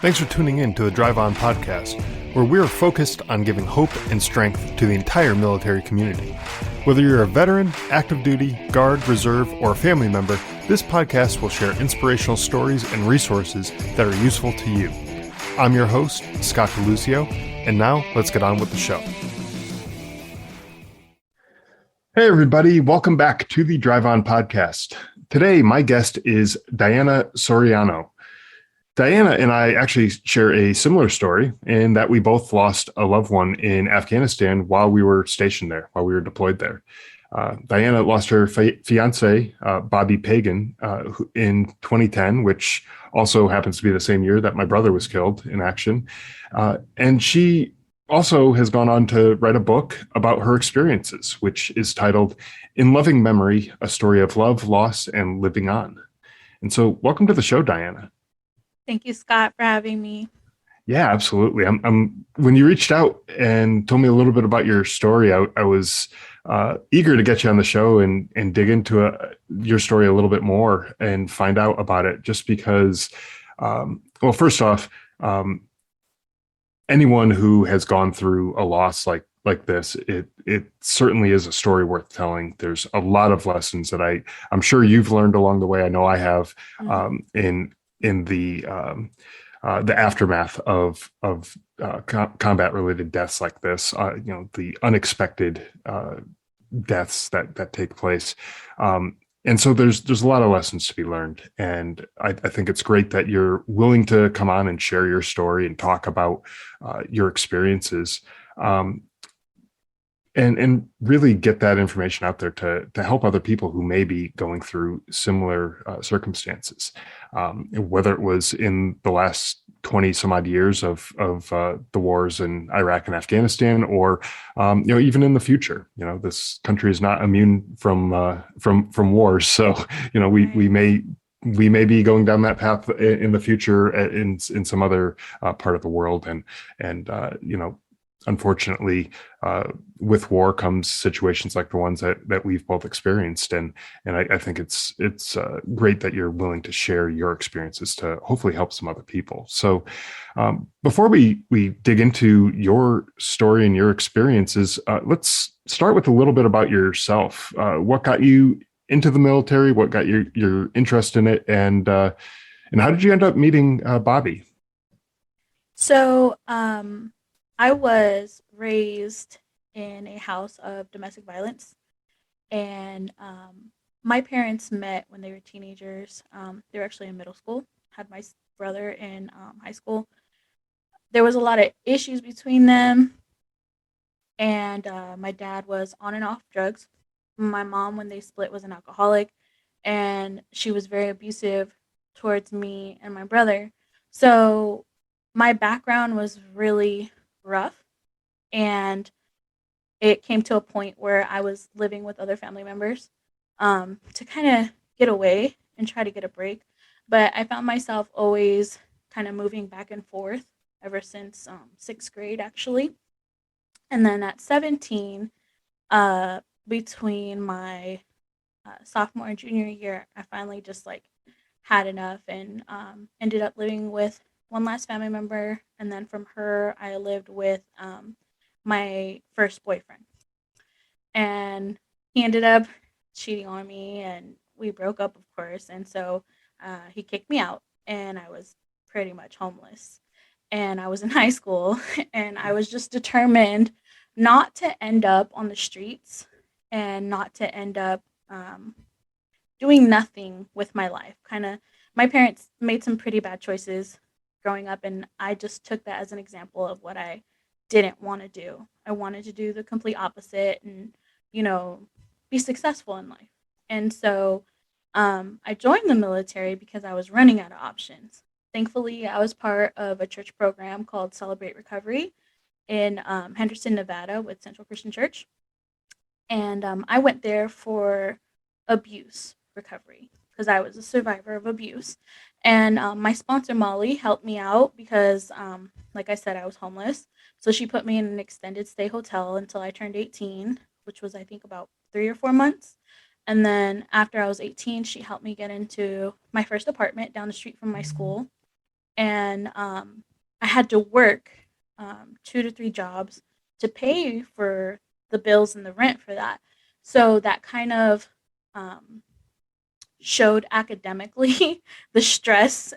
Thanks for tuning in to the Drive On podcast, where we are focused on giving hope and strength to the entire military community. Whether you're a veteran, active duty, guard, reserve, or a family member, this podcast will share inspirational stories and resources that are useful to you. I'm your host, Scott DeLucio, and now let's get on with the show. Hey everybody, welcome back to the Drive On podcast. Today, my guest is Diana Soriano. Diana and I actually share a similar story in that we both lost a loved one in Afghanistan while we were stationed there, while we were deployed there. Diana lost her fiancé, Bobby Pagan, in 2010, which also happens to be the same year that my brother was killed in action. And she also has gone on to write a book about her experiences, which is titled In Loving Memory, A Story of Love, Loss, and Living On. And so welcome to the show, Diana. Thank you, Scott, for having me. Yeah, absolutely. When you reached out and told me a little bit about your story, I was eager to get you on the show and dig into your story a little bit more and find out about it. Just because, well, first off, anyone who has gone through a loss like this, it certainly is a story worth telling. There's a lot of lessons that I'm sure you've learned along the way. I know I have in the aftermath of combat related deaths like this, the unexpected deaths that take place. And so there's a lot of lessons to be learned. And I think it's great that you're willing to come on and share your story and talk about your experiences. And really get that information out there to help other people who may be going through similar circumstances, whether it was in the last 20 some odd years of the wars in Iraq and Afghanistan, or even in the future. This country is not immune from wars, so we may be going down that path in the future in some other part of the world, and unfortunately, with war comes situations like the ones that we've both experienced, and I think it's great that you're willing to share your experiences to hopefully help some other people. So, before we dig into your story and your experiences, let's start with a little bit about yourself. What got you into the military? What got your interest in it, and how did you end up meeting Bobby? So, I was raised in a house of domestic violence, and my parents met when they were teenagers. They were actually in middle school, had my brother in high school. There was a lot of issues between them, and my dad was on and off drugs. My mom, when they split, was an alcoholic, and she was very abusive towards me and my brother. So my background was really rough, and it came to a point where I was living with other family members to kind of get away and try to get a break. But I found myself always kind of moving back and forth ever since sixth grade, actually. And then at 17, between my sophomore and junior year, I finally just had enough and ended up living with one last family member, and then from her, I lived with my first boyfriend. And he ended up cheating on me, and we broke up, of course. And so he kicked me out, and I was pretty much homeless. And I was in high school, and I was just determined not to end up on the streets and not to end up doing nothing with my life. My parents made some pretty bad choices growing up, and I just took that as an example of what I didn't want to do. I wanted to do the complete opposite and, be successful in life. And so I joined the military because I was running out of options. Thankfully, I was part of a church program called Celebrate Recovery in Henderson, Nevada with Central Christian Church. And I went there for abuse recovery because I was a survivor of abuse. And my sponsor, Molly, helped me out because, like I said, I was homeless. So she put me in an extended stay hotel until I turned 18, which was, I think, about 3 or 4 months. And then after I was 18, she helped me get into my first apartment down the street from my school. and I had to work 2 to 3 jobs to pay for the bills and the rent for that. So that kind of um, showed academically the stress,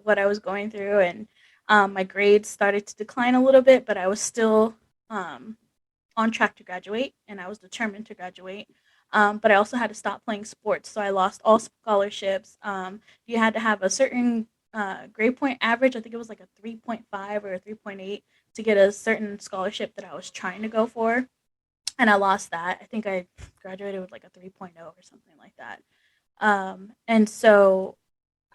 what I was going through, and my grades started to decline a little bit, but I was still um, on track to graduate, and I was determined to graduate. But I also had to stop playing sports, so I lost all scholarships. You had to have a certain grade point average. I think it was like a 3.5 or a 3.8 to get a certain scholarship that I was trying to go for, and I lost that. I think I graduated with like a 3.0 or something like that. And so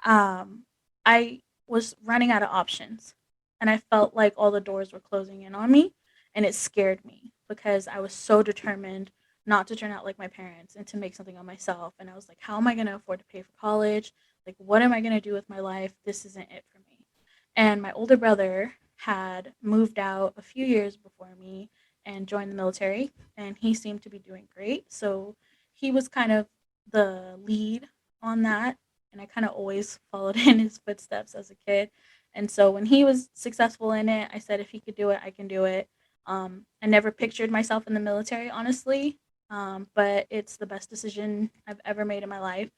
um, I was running out of options, and I felt like all the doors were closing in on me, and it scared me because I was so determined not to turn out like my parents and to make something of myself. And I was like, how am I going to afford to pay for college? Like, what am I going to do with my life? This isn't it for me. And my older brother had moved out a few years before me and joined the military, and he seemed to be doing great. So he was kind of the lead on that, and I kind of always followed in his footsteps as a kid. And so when he was successful in it, I said, if he could do it, I can do it. I never pictured myself in the military, honestly, but it's the best decision I've ever made in my life,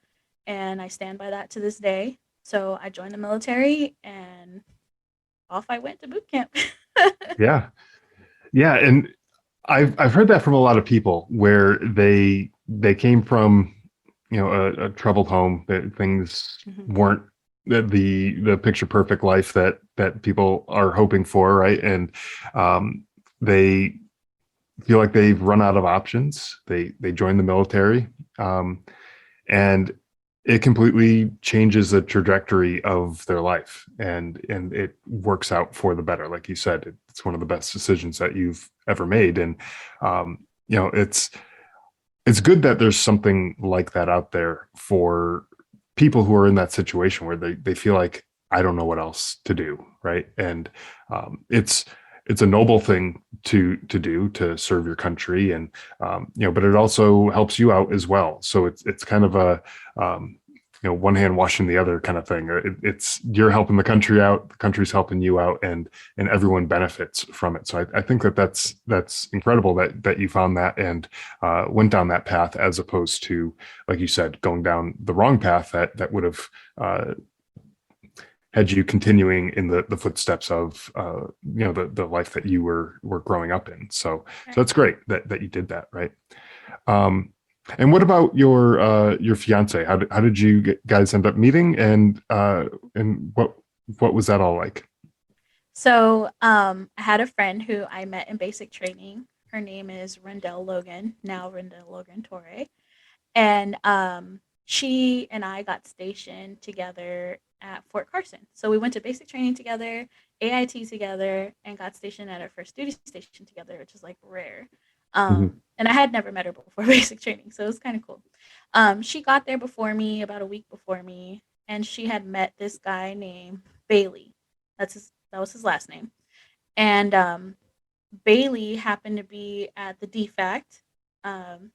and I stand by that to this day. So I joined the military, and off I went to boot camp. Yeah. Yeah. And I've heard that from a lot of people where they came from, a troubled home, that things Mhm. weren't the picture perfect life that people are hoping for, right? And they feel like they've run out of options. They join the military, um, and it completely changes the trajectory of their life, and it works out for the better. Like you said, it's one of the best decisions that you've ever made. And um, it's good that there's something like that out there for people who are in that situation where they feel like, I don't know what else to do, right? And it's a noble thing to do, to serve your country, and but it also helps you out as well. So it's kind of a um, one hand washing the other kind of thing. It's you're helping the country out, the country's helping you out, and everyone benefits from it. So I think that's incredible that you found that, and went down that path, as opposed to, like you said, going down the wrong path that would have had you continuing in the footsteps of the life that you were growing up in. So Right. that's great that you did that, right? Um, and what about your fiance? How did you guys end up meeting, and what was that all like? So I had a friend who I met in basic training. Her name is Rendell Logan, now Rendell Logan Torre. And she and I got stationed together at Fort Carson. So we went to basic training together, AIT together, and got stationed at our first duty station together, which is like rare. Mhm. And I had never met her before basic training, so it was kind of cool. She got there before me, about a week before me, and she had met this guy named Bailey. That was his last name. And Bailey happened to be at the DFACT, um,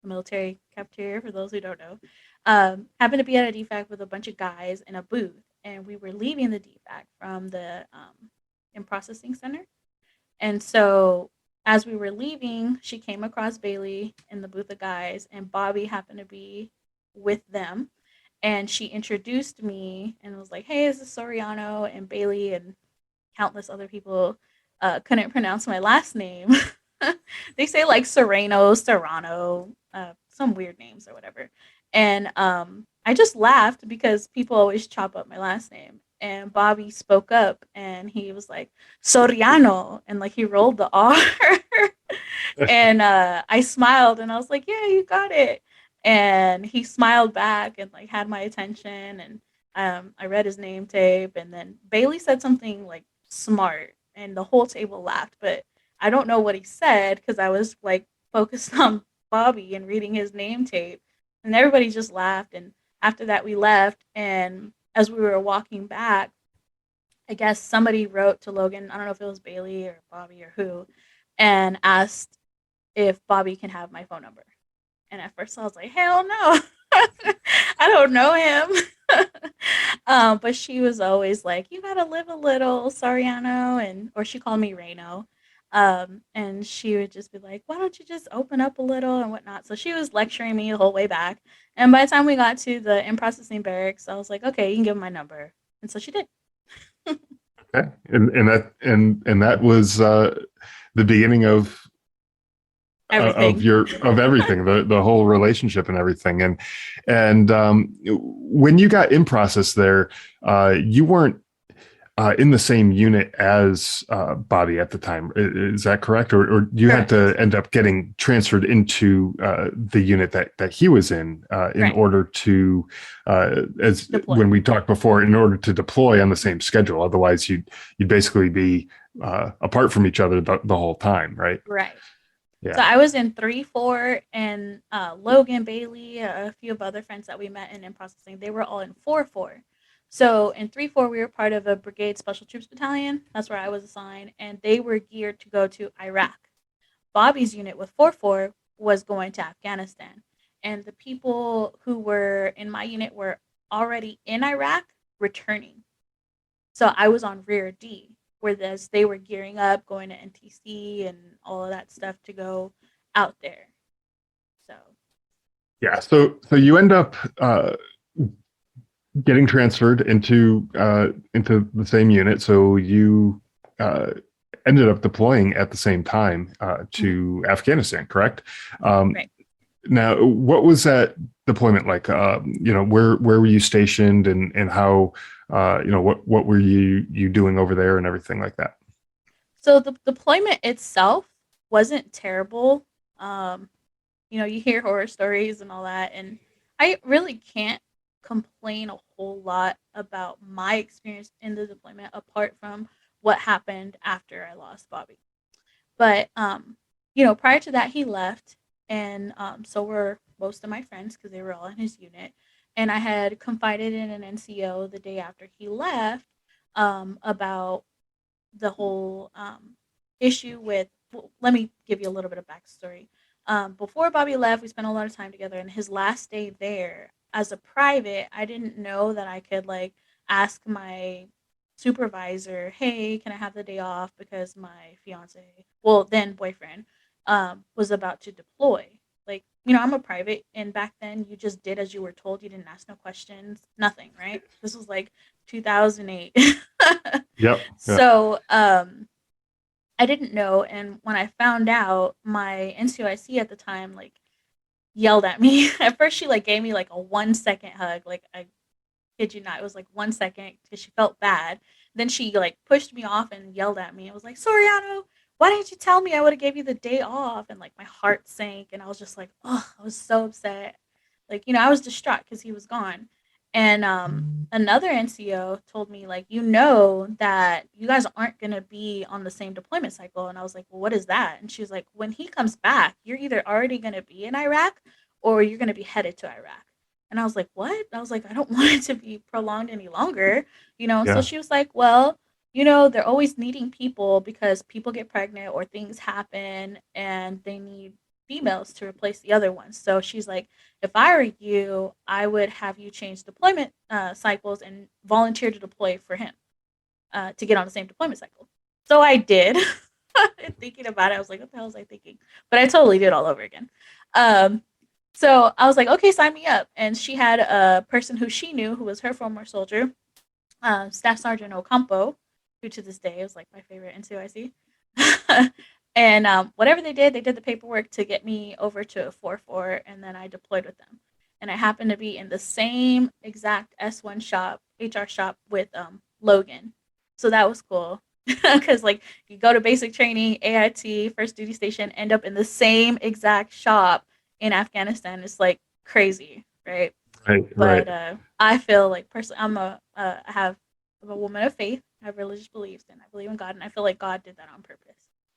military cafeteria, for those who don't know. Happened to be at a DFAC with a bunch of guys in a booth, and we were leaving the DFAC from the in processing center. And so as we were leaving, she came across Bailey in the booth of guys, and Bobby happened to be with them. And she introduced me and was like, "Hey, this is Soriano," and Bailey and countless other people couldn't pronounce my last name. They say like Serrano, some weird names or whatever. And I just laughed because people always chop up my last name. And Bobby spoke up and he was like, Soriano. And like he rolled the R. And I smiled and I was like, yeah, you got it. And he smiled back and like had my attention. And I read his name tape. And then Bailey said something like smart. And the whole table laughed. But I don't know what he said because I was like focused on Bobby and reading his name tape. And everybody just laughed. And after that, we left. And as we were walking back, I guess somebody wrote to Logan. I don't know if it was Bailey or Bobby or who, and asked if Bobby can have my phone number. And at first I was like, hell no. I don't know him. But she was always like, "You gotta live a little, Soriano," and or she called me Reno. And she would just be like, "Why don't you just open up a little and whatnot?" So she was lecturing me the whole way back. And by the time we got to the in processing barracks, I was like, "Okay, you can give him my number," and so she did. Okay. And that was the beginning of Everything. your of everything, the whole relationship and everything. And when you got in process there, you weren't in the same unit as Bobby at the time. Is that correct? Or you had Correct. to end up getting transferred into the unit that he was in Right. order to, as Deploy. when we talked before, in order to deploy on the same schedule. Otherwise, you'd basically be apart from each other the whole time, right? Right. So Yeah. I was in 3-4, and Logan, Bailey, a few of other friends that we met in processing, they were all in 4-4. So in 3-4, we were part of a brigade special troops battalion. That's where I was assigned, and they were geared to go to Iraq. Bobby's unit with 4-4 was going to Afghanistan, and the people who were in my unit were already in Iraq returning. So I was on rear D, whereas they were gearing up, going to NTC and all of that stuff to go out there. So Yeah. So you end up getting transferred into the same unit. So you uh, ended up deploying at the same time mhm, to Afghanistan, correct? Um, right. Now, what was that deployment like? Where were you stationed, and how what were you doing over there and everything like that? So the deployment itself wasn't terrible. Um, you hear horror stories and all that, and I really can't complain a whole lot about my experience in the deployment apart from what happened after I lost Bobby. But prior to that, he left, and so were most of my friends because they were all in his unit. And I had confided in an NCO the day after he left about the whole issue with. Well, let me give you a little bit of backstory. Before Bobby left, we spent a lot of time together, and his last day there, as a private, I didn't know that I could like ask my supervisor, "Hey, can I have the day off because my fiance, well, then boyfriend, was about to deploy." Like, I'm a private, and back then you just did as you were told. You didn't ask no questions, nothing, right? This was like 2008. Yep. Yeah. So, I didn't know, and when I found out, my NCOIC at the time like yelled at me. At first, she like gave me like a 1 second hug, like I kid you not, it was like 1 second because she felt bad. Then she like pushed me off and yelled at me. It was like, "Soriano, why didn't you tell me? I would have gave you the day off." And like my heart sank, and I was just like, oh, I was so upset. Like, I was distraught because he was gone. And another NCO told me, like, that you guys aren't going to be on the same deployment cycle. And I was like, well, what is that? And she's like, when he comes back, you're either already going to be in Iraq or you're going to be headed to Iraq. And I was like, what? I was like, I don't want it to be prolonged any longer. So Yeah. she was like, well, they're always needing people because people get pregnant or things happen and they need females to replace the other ones. So she's like, if I were you, I would have you change deployment cycles and volunteer to deploy for him to get on the same deployment cycle. So I did. And thinking about it, I was like, what the hell was I thinking? But I totally did all over again. Um, so I was like, okay, sign me up. And she had a person who she knew who was her former soldier, Staff Sergeant Ocampo, who to this day is like my favorite NCOIC. And whatever they did the paperwork to get me over to a 4-4, and then I deployed with them. And I happened to be in the same exact S1 shop, HR shop with Logan. So that was cool. Because, like, you go to basic training, AIT, first duty station, end up in the same exact shop in Afghanistan. It's like crazy, right? Right. Right. But I feel like personally, I'm a woman of faith. I have religious beliefs, and I believe in God. And I feel like God did that on purpose.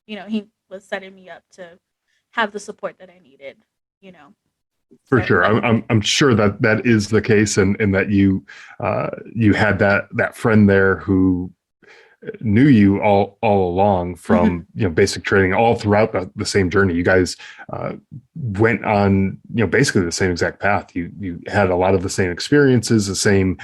He was setting me up to have the support that I needed. You know, For so sure. I'm sure that is the case, and that you had that friend there who knew you all along Mhm. from basic training all throughout the same journey. You guys went on basically the same exact path. You had a lot of the same experiences, the same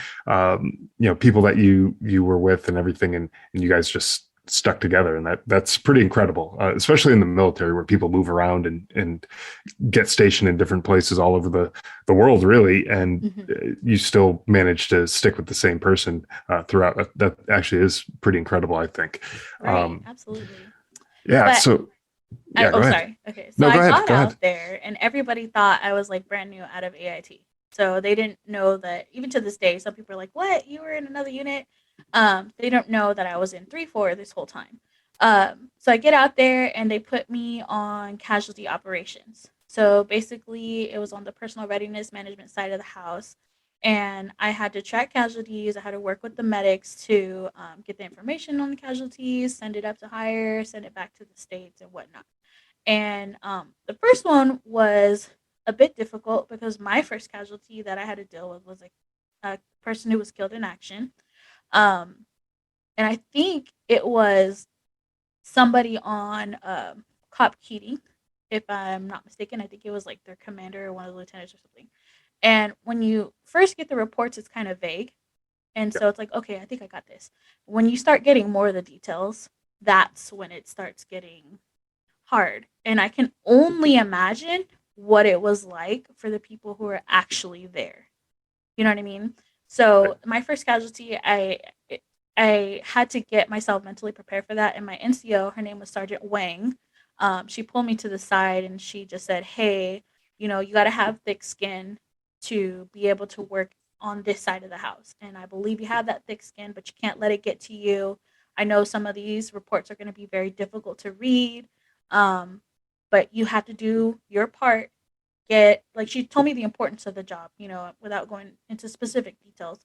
people that you were with and everything, and you guys just stuck together, and that's pretty incredible, especially in the military where people move around and get stationed in different places all over the world, really, and Mhm. you still manage to stick with the same person throughout. That actually is pretty incredible, I think. Right, Um, absolutely. yeah. But So I yeah, go oh, ahead. sorry. Okay. So No, I go ahead. got Go ahead. out there and everybody thought I was like brand new out of AIT. So they didn't know that even to this day, some people are like, "What? You were in another unit?" They don't know that I was in 3-4 this whole time. So I get out there and they put me on casualty operations. So basically, it was on the personal readiness management side of the house, and I had to track casualties. I had to work with the medics to get the information on the casualties, send it up to hire, send it back to the states, and whatnot. And the first one was a bit difficult because my first casualty that I had to deal with was a person who was killed in action. Um, and I think it was somebody on Cop Keating, if I'm not mistaken. I think it was like their commander or one of the lieutenants or something. And when you first get the reports, it's kind of vague. And Yeah. so it's like, okay, I think I got this. When you start getting more of the details, that's when it starts getting hard. And I can only imagine what it was like for the people who are actually there. You know what I mean? Right. So my first casualty, I had to get myself mentally prepared for that. And my NCO, her name was Sergeant Wang. She pulled me to the side and she just said, "Hey, you got to have thick skin to be able to work on this side of the house. And I believe you have that thick skin, but you can't let it get to you. I know some of these reports are going to be very difficult to read, um, but you have to do your part. Get like she told me the importance of the job, without going into specific details.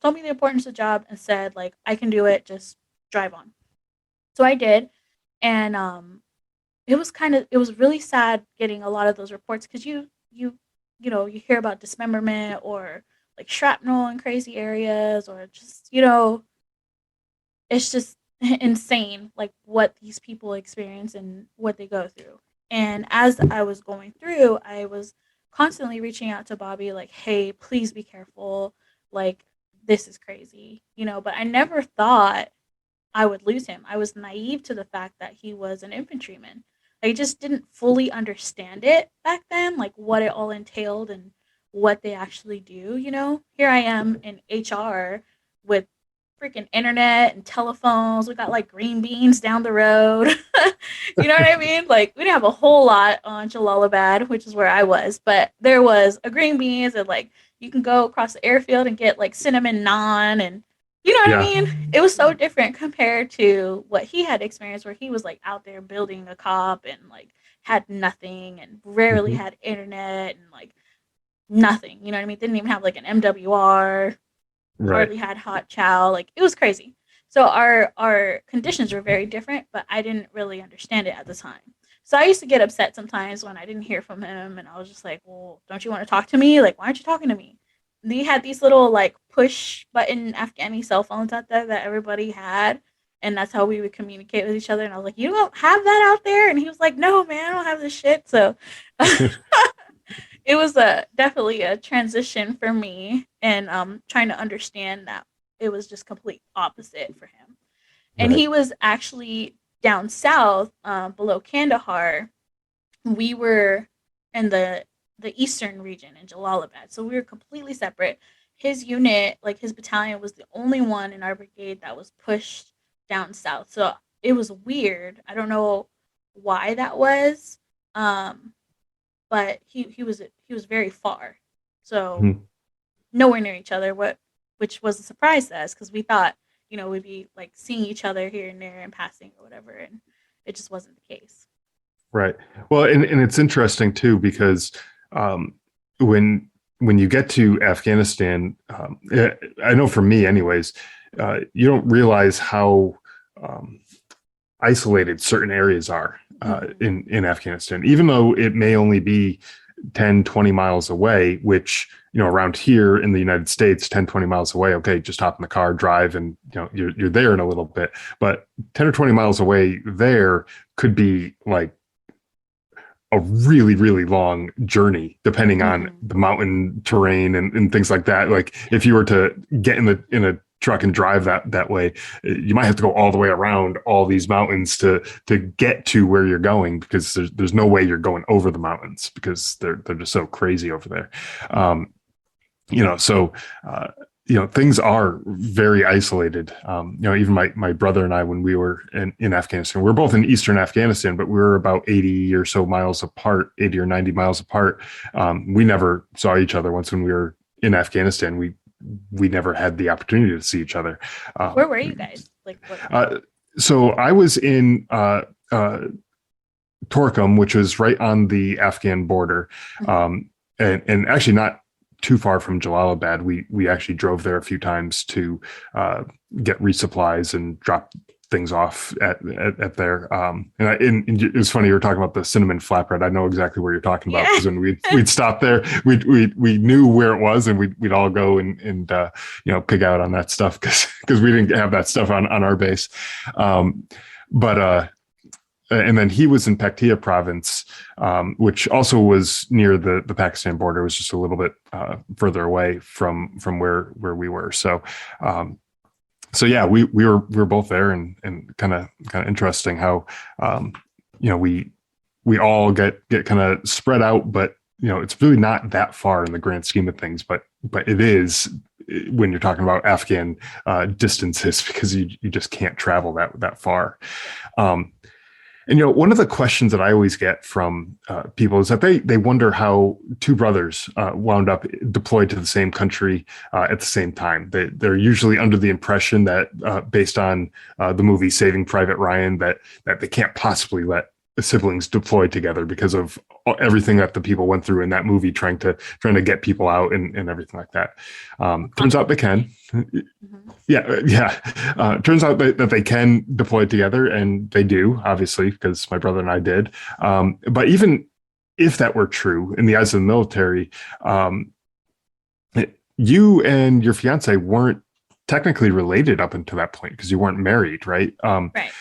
Told me the importance of the job and said like I can do it, just drive on. So I did, and it was really sad getting a lot of those reports because you hear about dismemberment or like shrapnel in crazy areas or just it's just insane like what these people experience and what they go through. And as I was going through, I was constantly reaching out to Bobby like, "Hey, please be careful. Like this is crazy." But I never thought I would lose him. I was naive to the fact that he was an infantryman. I just didn't fully understand it back then, like what it all entailed and what they actually do. Here I am in HR with freaking internet and telephones. We got like green beans down the road. You know what I mean? Like we didn't have a whole lot on Jalalabad, which is where I was, but there was a green beans and like you can go across the airfield and get like cinnamon naan and you know what I Yeah. mean? It was so different compared to what he had experienced where he was like out there building a cop and like had nothing and rarely Hmm. had internet and like nothing. You know what I mean? Didn't even have like an MWR, Right. hardly had hot chow. Like it was crazy. So our conditions were very different, but I didn't really understand it at the time. So I used to get upset sometimes when I didn't hear from him, and I was just like, "Well, don't you want to talk to me? Like, why aren't you talking to me?" They had these little like push button Afghani cell phones out there that everybody had, and that's how we would communicate with each other. And I was like, "You don't have that out there?" And he was like, "No, man, I don't have this shit." So it was a definitely a transition for me and trying to understand that it was just complete opposite for him. And Right. he was actually down south, below Kandahar. We were in the eastern region in Jalalabad, so we were completely separate. His unit, like his battalion, was the only one in our brigade that was pushed down south. So it was weird. I don't know why that was. Um, but he was very far, so Mhm. nowhere near each other. Which was a surprise to us because we thought we'd be like seeing each other here and there and passing or whatever, and it just wasn't the case. Right. Well, and it's interesting too because um, when when you get to Afghanistan, I know for me, anyways, you don't realize how um, isolated certain areas are Hmm. in Afghanistan, even though it may only be 10, 20 miles away, which, around here in the United States, 10, 20 miles away, okay, just hop in the car, drive, and, you're there in a little bit. But 10 or 20 miles away there could be like a really, really long journey, depending on Mm-hmm. the mountain terrain and things like that. Like if you were to get in a truck and drive that way, you might have to go all the way around all these mountains to get to where you're going, because there's no way you're going over the mountains, because they're just so crazy over there. So uh, things are very isolated. Even my brother and I, when we were in Afghanistan, we were both in Eastern Afghanistan, but we were about 80 or so miles apart, 80 or 90 miles apart. We never saw each other. Once when we were in Afghanistan, we never had the opportunity to see each other. Where were you guys? Like what? So I was in Torkham, which was right on the Afghan border, and actually not too far from Jalalabad. We actually drove there a few times to get resupplies and drop things off at there. And it was funny, you were talking about the cinnamon flatbread. I know exactly where you're talking about, because when we'd stop there, we knew where it was, and we'd all go and pig out on that stuff, because we didn't have that stuff on our base. But and then he was in Paktia province, which also was near the Pakistan border. It was just a little bit further away from where we were. So yeah, we were both there, and kind of interesting how we all get kind of spread out, but it's really not that far in the grand scheme of things, but it is when you're talking about Afghan distances, because you just can't travel that far. And one of the questions that I always get from people is that they wonder how two brothers wound up deployed to the same country at the same time. They're usually under the impression that, based on the movie Saving Private Ryan, that they can't possibly let siblings deploy together, because of everything that the people went through in that movie, trying to get people out and everything like that. Turns out they can. Mm-hmm. Yeah. Turns out that they can deploy together, and they do, obviously, because my brother and I did. But even if that were true in the eyes of the military, you and your fiance weren't technically related up until that point, because you weren't married, right? Right.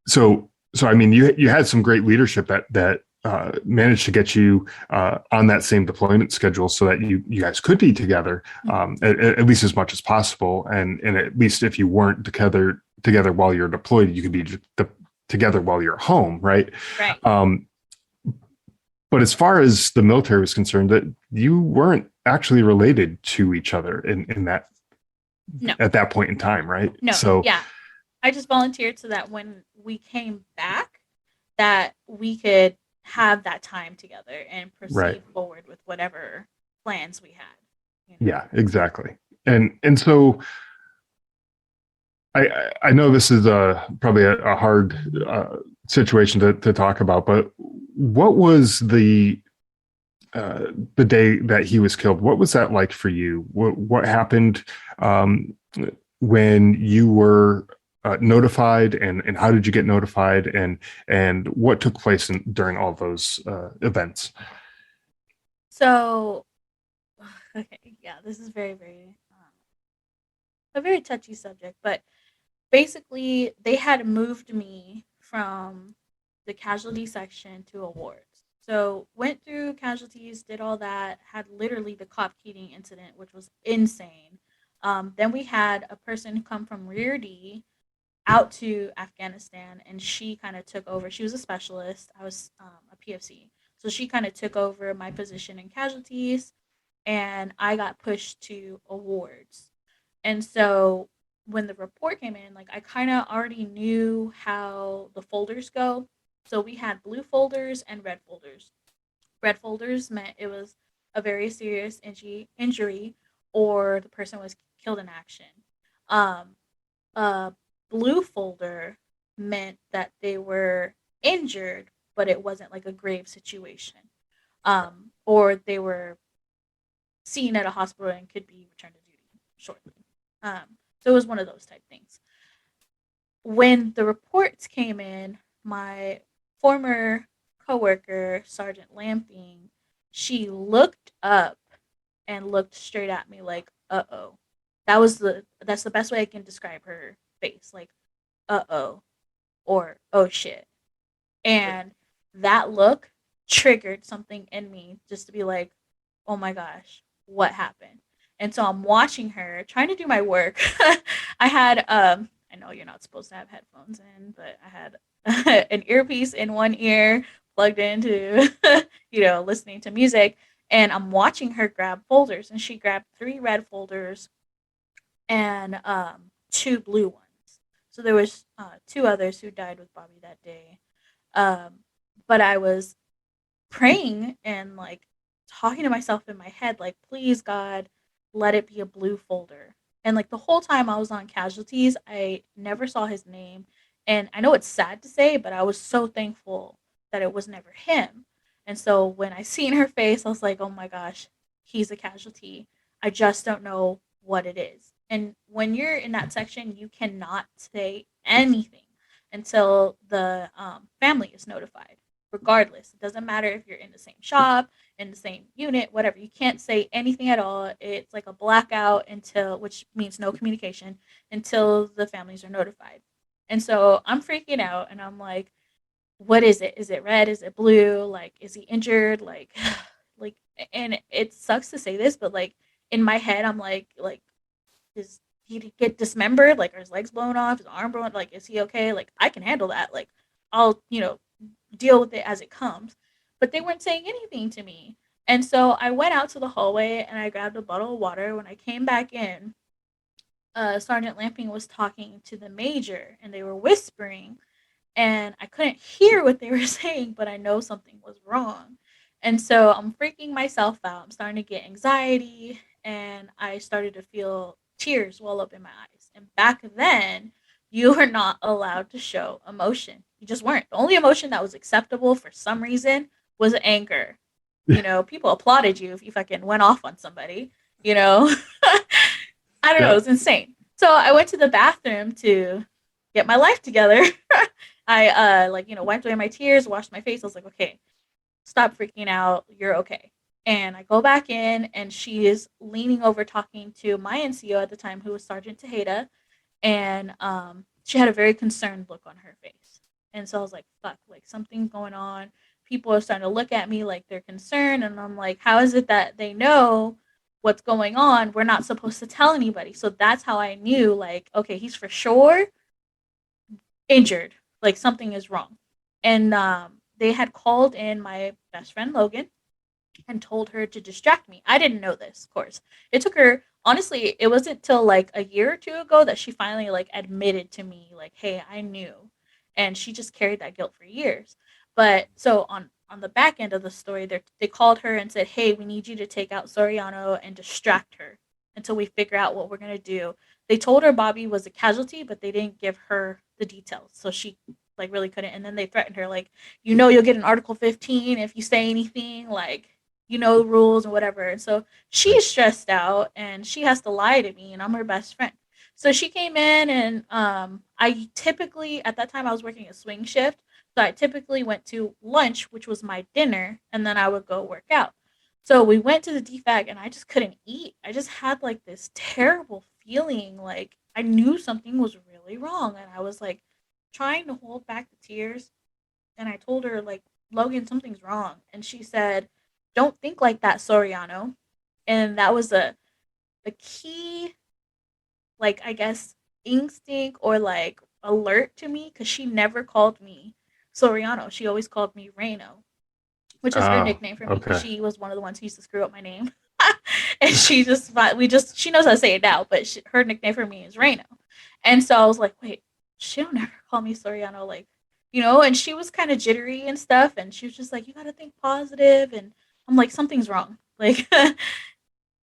So I mean, you had some great leadership that managed to get you on that same deployment schedule, so that you guys could be together, at least as much as possible, and at least if you weren't together while you're deployed, you could be together while you're home, right? Right. But as far as the military was concerned, that you weren't actually related to each other in that No. at that point in time, right? No. So yeah, I just volunteered so that when we came back, that we could have that time together and proceed right. forward with whatever plans we had. Yeah, exactly. And so I know this is probably a hard situation to talk about, but what was the day that he was killed? What was that like for you? What happened when you were notified, and how did you get notified, and what took place during all those events? So, okay, yeah, this is very, very a very touchy subject, but basically, they had moved me from the casualty section to awards. So went through casualties, did all that, had literally the cop Keating incident, which was insane. Then we had a person come from Rear D out to Afghanistan, and she kind of took over. She was a specialist. I was a PFC. So she kind of took over my position in casualties, and I got pushed to awards. And so when the report came in, like I kind of already knew how the folders go. So we had blue folders and red folders. Red folders meant it was a very serious injury, or the person was killed in action. Um, a blue folder meant that they were injured, but it wasn't like a grave situation, or they were seen at a hospital and could be returned to duty shortly. So it was one of those type things. When the reports came in, my former coworker, Sergeant Lamping, she looked up and looked straight at me like, "Uh-oh." That's the best way I can describe her face, like, "Uh-oh," or "Oh shit." And that look triggered something in me just to be like, "Oh my gosh, what happened?" And so I'm watching her trying to do my work. I had I know you're not supposed to have headphones in, but I had an earpiece in one ear plugged into listening to music, and I'm watching her grab folders, and she grabbed 3 red folders and 2 blue ones. So there was 2 others who died with Bobby that day. Um, but I was praying and like talking to myself in my head, like, please, God, let it be a blue folder. And like the whole time I was on casualties, I never saw his name. And I know it's sad to say, but I was so thankful that it was never him. And so when I seen her face, I was like, oh my gosh, he's a casualty. I just don't know what it is. And when you're in that section, you cannot say anything until the family is notified. Regardless, it doesn't matter if you're in the same shop, in the same unit, whatever. You can't say anything at all. It's like a blackout until, which means no communication until the families are notified. And so I'm freaking out, and I'm like, what is it? Is it red? Is it blue? Like, is he injured? Like, like, and it sucks to say this, but like in my head, I'm like, does he get dismembered? Like, are his legs blown off? His arm blown? Like, is he okay? Like, I can handle that. Like, I'll, deal with it as it comes. But they weren't saying anything to me. And so I went out to the hallway and I grabbed a bottle of water. When I came back in, Sergeant Lamping was talking to the major and they were whispering, and I couldn't hear what they were saying, but I know something was wrong. And so I'm freaking myself out. I'm starting to get anxiety, and I started to feel tears well up in my eyes. And back then, you were not allowed to show emotion. You just weren't. The only emotion that was acceptable for some reason was anger. People applauded you if you fucking went off on somebody, you know? I don't know, it Yeah. was insane. So I went to the bathroom to get my life together. I wiped away my tears, washed my face. I was like, okay, stop freaking out. You're okay. And I go back in, and she is leaning over talking to my NCO at the time, who was Sergeant Tejeda, and she had a very concerned look on her face. And so I was like, fuck, like something's going on. People are starting to look at me like they're concerned, and I'm like, how is it that they know what's going on? We're not supposed to tell anybody. So that's how I knew, like, okay, he's for sure injured. Like something is wrong. And they had called in my best friend Logan and told her to distract me. I didn't know this, of course. It took her, honestly, it wasn't till like a year or two ago that she finally like admitted to me, like, hey, I knew. And she just carried that guilt for years. But so on the back end of the story, they called her and said, hey, we need you to take out Soriano and distract her until we figure out what we're going to do. They told her Bobby was a casualty, but they didn't give her the details. So she like really couldn't. And then they threatened her, like, you'll get an Article 15 if you say anything, like, the rules or whatever. And so she's stressed out and she has to lie to me, and I'm her best friend. So she came in, and I typically, at that time, I was working a swing shift. So I typically went to lunch, which was my dinner, and then I would go work out. So we went to the DFAC, and I just couldn't eat. I just had like this terrible feeling, like I knew something was really wrong, and I was like trying to hold back the tears. And I told her, like, Logan, something's wrong. And she said, don't think like that, Soriano. And that was a key, like, I guess, instinct or like alert to me, because she never called me Soriano. She always called me Reno, which is her Oh, nickname for me, because okay. she was one of the ones who used to screw up my name. And she knows how to say it now, but her nickname for me is Reno. And so I was like, wait, she don't ever call me Soriano, like, and she was kind of jittery and stuff, and she was just like, you got to think positive. And I'm like, something's wrong. Like,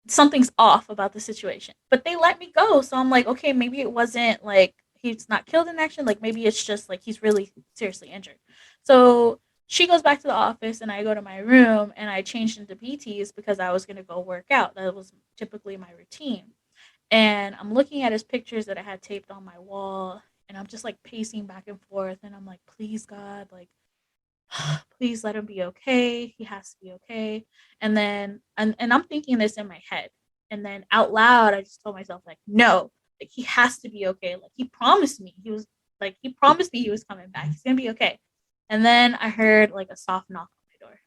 something's off about the situation. But they let me go. So I'm like, okay, maybe it wasn't like he's not killed in action. Like maybe it's just like he's really seriously injured. So she goes back to the office, and I go to my room, and I changed into PTs because I was going to go work out. That was typically my routine. And I'm looking at his pictures that I had taped on my wall, and I'm just like pacing back and forth, and I'm like, please, God, like, please let him be okay. He has to be okay. And then and I'm thinking this in my head. And then out loud I just told myself like, no, like he has to be okay. Like he promised me he was coming back. He's gonna be okay. And then I heard like a soft knock on my door.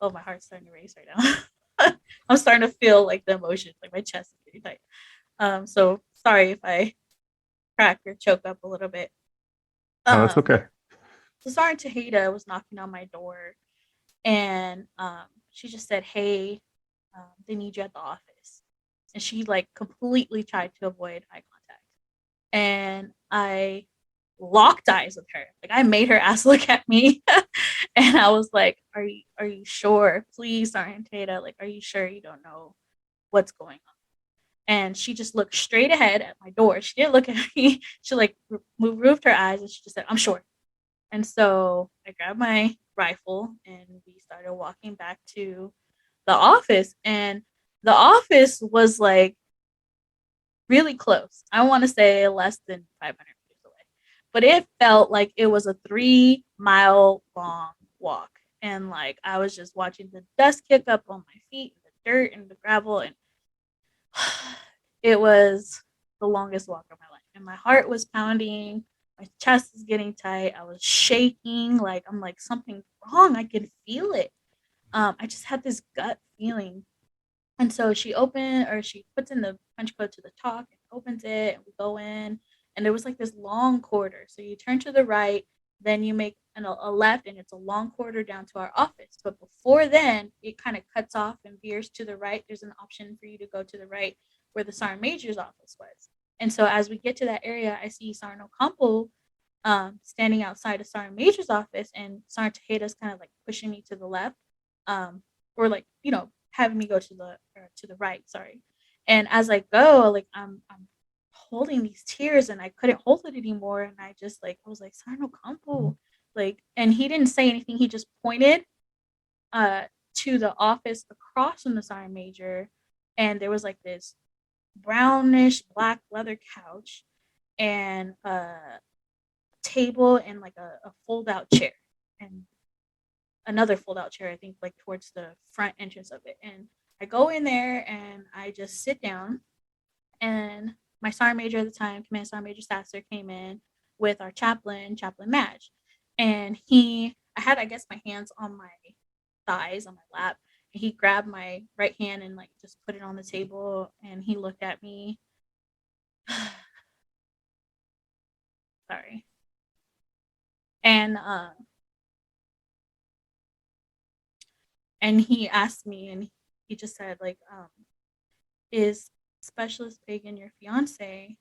Oh, my heart's starting to race right now. I'm starting to feel like the emotions, like my chest is getting tight. So sorry if I crack or choke up a little bit. No, that's Um, okay. so Sergeant Tahita was knocking on my door, and she just said, "Hey, they need you at the office," and she like completely tried to avoid eye contact, and I locked eyes with her. Like I made her ass look at me, and I was like, "Are you sure? Please, Sergeant Tahita, like, are you sure you don't know what's going on?" And she just looked straight ahead at my door. She didn't look at me. She like moved her eyes and she just said, "I'm sure." And so I grabbed my rifle and we started walking back to the office. And the office was like really close. I want to say less than 500 meters away, but it felt like it was a 3 mile long walk. And like I was just watching the dust kick up on my feet, the dirt and the gravel, and it was the longest walk of my life. And my heart was pounding. My chest is getting tight. I was shaking. Like, I'm like, something's wrong. I can feel it. I just had this gut feeling. And so she puts in the punch code to the talk and opens it, and we go in. And there was like this long corridor. So you turn to the right, then you make a left, and it's a long corridor down to our office. But before then, it kind of cuts off and veers to the right. There's an option for you to go to the right where the Sergeant Major's office was. And so as we get to that area, I see Sergeant Ocampo standing outside of Sergeant Major's office, and Sergeant Tejeda's kind of like pushing me to the left, or like having me go to the right. Sorry. And as I go, like I'm holding these tears, and I couldn't hold it anymore. And I just like I was like, Sergeant Ocampo, like, and he didn't say anything. He just pointed uh to the office across from the Sergeant Major, and there was like this brownish black leather couch and a table and like a fold out chair and another fold out chair, I think, like towards the front entrance of it. And I go in there and I just sit down, and my sergeant major at the time, Command Sergeant Major Sasser, came in with our Chaplain Madge. And I had, I guess, my hands on my thighs, on my lap. And he grabbed my right hand and like just put it on the table, and he looked at me. Sorry. And he asked me, and he just said like, is Specialist Pagan your fiance?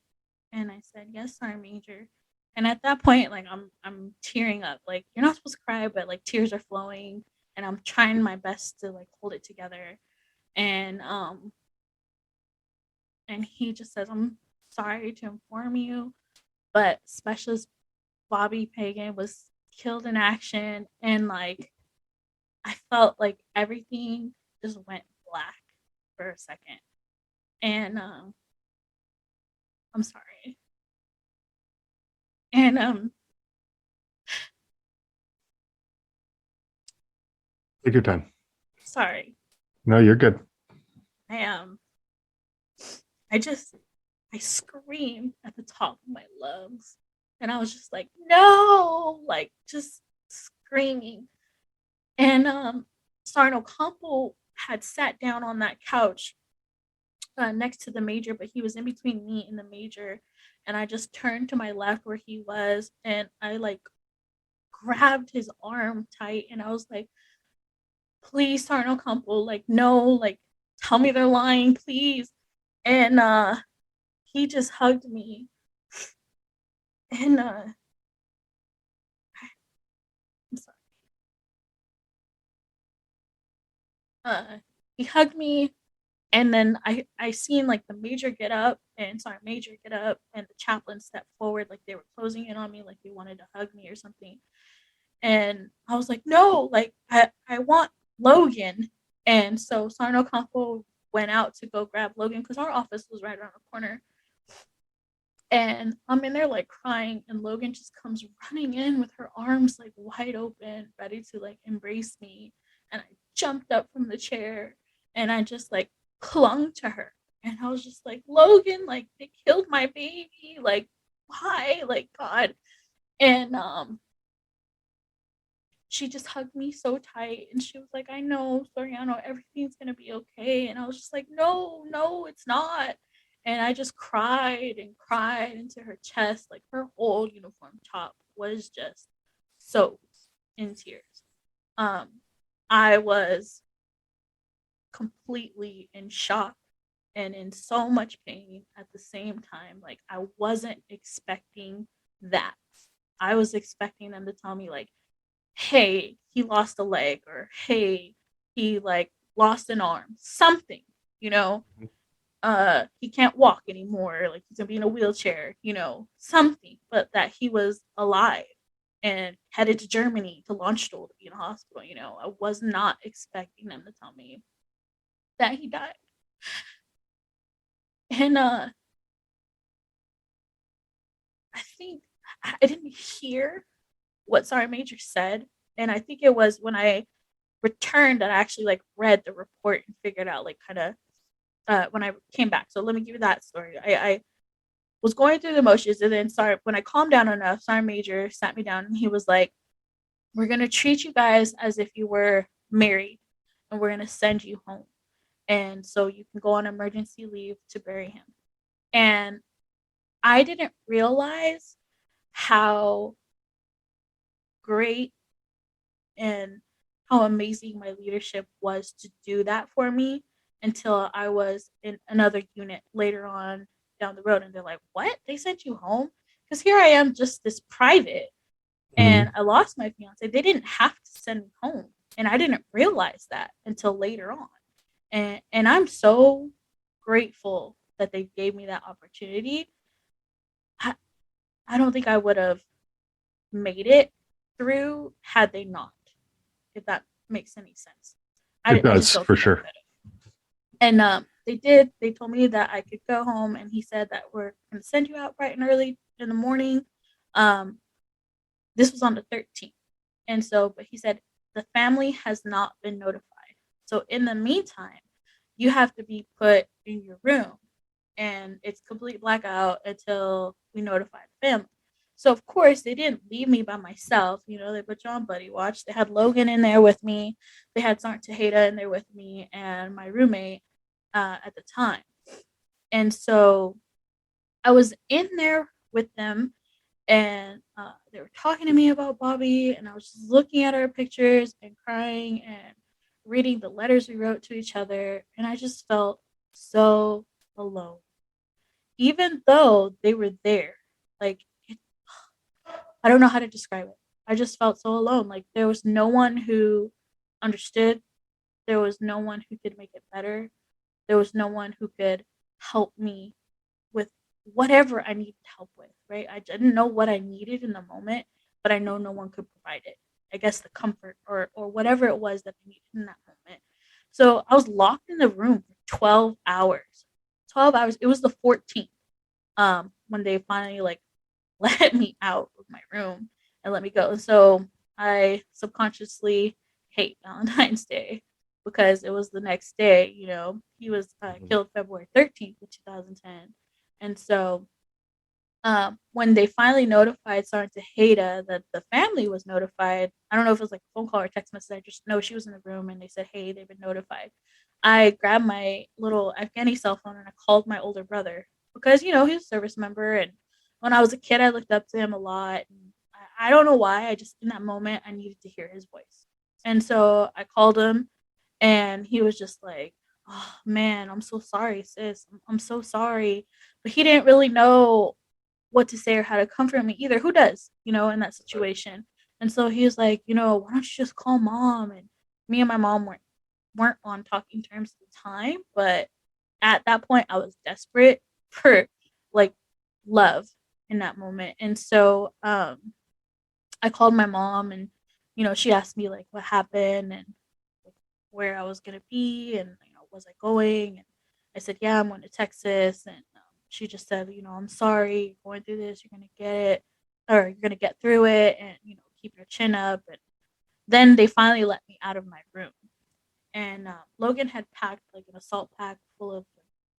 And I said, yes, Sergeant Major. And at that point, like I'm tearing up. Like you're not supposed to cry, but like tears are flowing, and I'm trying my best to like hold it together. And he just says, I'm sorry to inform you, but Specialist Bobby Pagan was killed in action. And like I felt like everything just went black for a second. And I'm sorry. And Take your time. sorry. No, you're good. I I just I screamed at the top of my lungs, and I was just like, no, like just screaming. And Sergeant Ocampo had sat down on that couch next to the major, but he was in between me and the major. And I just turned to my left where he was, and I like grabbed his arm tight, and I was like, please, Sergeant Ocampo, like, no, like, tell me they're lying, please. And he just hugged me, and I'm sorry. Uh, he hugged me, and then I seen like the major get up, and Sergeant Major get up, and the chaplain step forward like they were closing in on me, like they wanted to hug me or something. And I was like, no, like I want Logan. And so Sergeant Ocampo went out to go grab Logan because our office was right around the corner. And I'm in there like crying, and Logan just comes running in with her arms like wide open, ready to like embrace me. And I jumped up from the chair and I just like clung to her. And I was just like, Logan, like they killed my baby. Like, why? Like, God. And she just hugged me so tight and she was like, I know, Soriano, everything's gonna be okay. And I was just like, no, no, it's not. And I just cried and cried into her chest. Like her whole uniform top was just soaked in tears. Um, I was completely in shock and in so much pain at the same time. Like I wasn't expecting that. I was expecting them to tell me like, hey, he lost a leg, or hey, he like lost an arm, something, you know, he can't walk anymore, like he's gonna be in a wheelchair, something, but that he was alive and headed to Germany to Launchstool to be in a hospital. I was not expecting them to tell me that he died. And I think I didn't hear what Sergeant Major said, and I think it was when I returned that I actually like read the report and figured out like kind of when I came back. So let me give you that story. I was going through the motions, and then sorry, when I calmed down enough, Sergeant Major sat me down and he was like, "We're gonna treat you guys as if you were married, and we're gonna send you home, and so you can go on emergency leave to bury him." And I didn't realize how great and how amazing my leadership was to do that for me until I was in another unit later on down the road. And they're like, what? They sent you home? Because here I am, just this private, and Mhm. I lost my fiance. They didn't have to send me home. And I didn't realize that until later on. And I'm so grateful that they gave me that opportunity. I, I don't think I would have made it through had they not, if that makes any sense. It I just does don't for think I sure. could. And they did. They told me that I could go home, and he said that we're going to send you out bright and early in the morning. Um, this was on the 13th, and so, but he said the family has not been notified. So in the meantime, you have to be put in your room, and it's complete blackout until we notify the family. So of course they didn't leave me by myself. They put you on buddy watch. They had Logan in there with me. They had Sergeant Tejeda in there with me and my roommate at the time. And so I was in there with them, and they were talking to me about Bobby, and I was just looking at our pictures and crying and reading the letters we wrote to each other, and I just felt so alone, even though they were there. Like I don't know how to describe it. I just felt so alone. Like there was no one who understood. There was no one who could make it better. There was no one who could help me with whatever I needed help with, right? I didn't know what I needed in the moment, but I know no one could provide it. I guess the comfort or whatever it was that I needed in that moment. So I was locked in the room for 12 hours. 12 hours. It was the 14th when they finally like let me out of my room and let me go. And so I subconsciously hate Valentine's Day because it was the next day. He was Mhm. killed February 13th of 2010. And so when they finally notified Sergeant Tejeda that the family was notified, I don't know if it was like a phone call or text message. I just know she was in the room and they said, hey, they've been notified. I grabbed my little Afghani cell phone and I called my older brother because, he's a service member. And when I was a kid, I looked up to him a lot. And I don't know why. I just, in that moment, I needed to hear his voice. And so I called him and he was just like, oh man, I'm so sorry, sis. I'm so sorry. But he didn't really know what to say or how to comfort me either. Who does, in that situation? And so he was like, why don't you just call mom? And me and my mom weren't on talking terms at the time, but at that point I was desperate for like love in that moment. And so I called my mom and she asked me like what happened and like, where I was gonna be and was I going? And I said, yeah, I'm going to Texas. And she just said, I'm sorry, you're going through this, you're gonna get it, or you're gonna get through it, and keep your chin up. And then they finally let me out of my room. And Logan had packed like an assault pack full of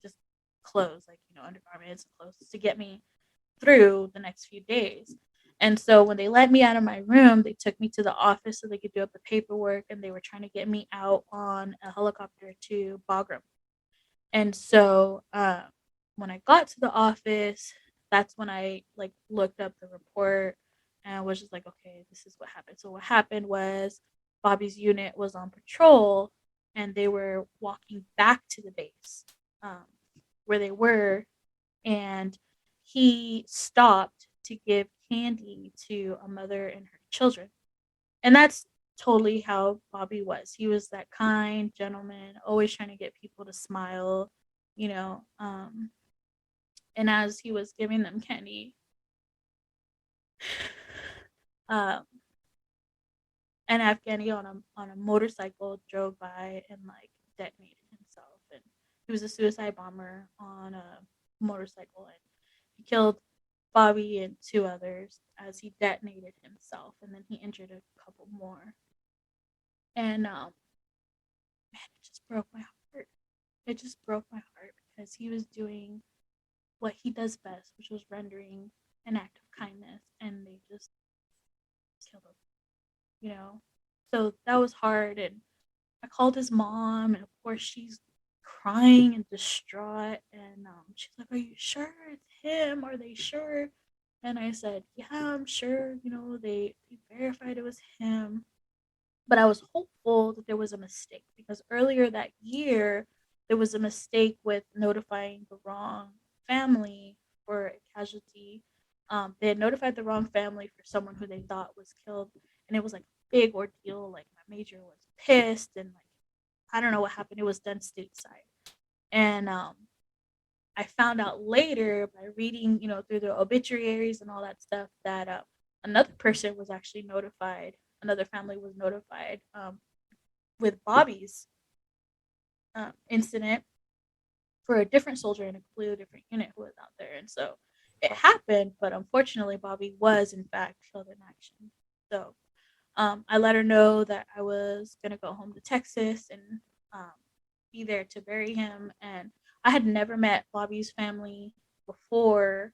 just clothes, like undergarments and clothes, to get me through the next few days. And so when they let me out of my room, they took me to the office so they could do up the paperwork, and they were trying to get me out on a helicopter to Bagram. And so when I got to the office, that's when I like looked up the report and was just like, okay, this is what happened. So what happened was Bobby's unit was on patrol, and they were walking back to the base um, where they were, and he stopped to give candy to a mother and her children. And that's totally how Bobby was. He was that kind gentleman, always trying to get people to smile, you know. And as he was giving them candy, um, an Afghani on a motorcycle drove by and like detonated himself. And he was a suicide bomber on a motorcycle, and he killed Bobby and two others as he detonated himself, and then he injured a couple more. And man, it just broke my heart. It just broke my heart because he was doing what he does best, which was rendering an act of kindness, and they just killed him. You know, so that was hard. And I called his mom, and of course she's crying and distraught. And she's like, "Are you sure it's him? Are they sure?" And I said, "Yeah, I'm sure. They verified it was him." But I was hopeful that there was a mistake, because earlier that year there was a mistake with notifying the wrong family for a casualty. They had notified the wrong family for someone who they thought was killed, and it was like a big ordeal. Like my major was pissed, and like I don't know what happened. It was done stateside, and I found out later by reading, through the obituaries and all that stuff, that another person was actually notified. Another family was notified with Bobby's incident for a different soldier in a completely different unit who was out there. And so it happened, but unfortunately, Bobby was in fact killed in action. So I let her know that I was going to go home to Texas and um, be there to bury him. And I had never met Bobby's family before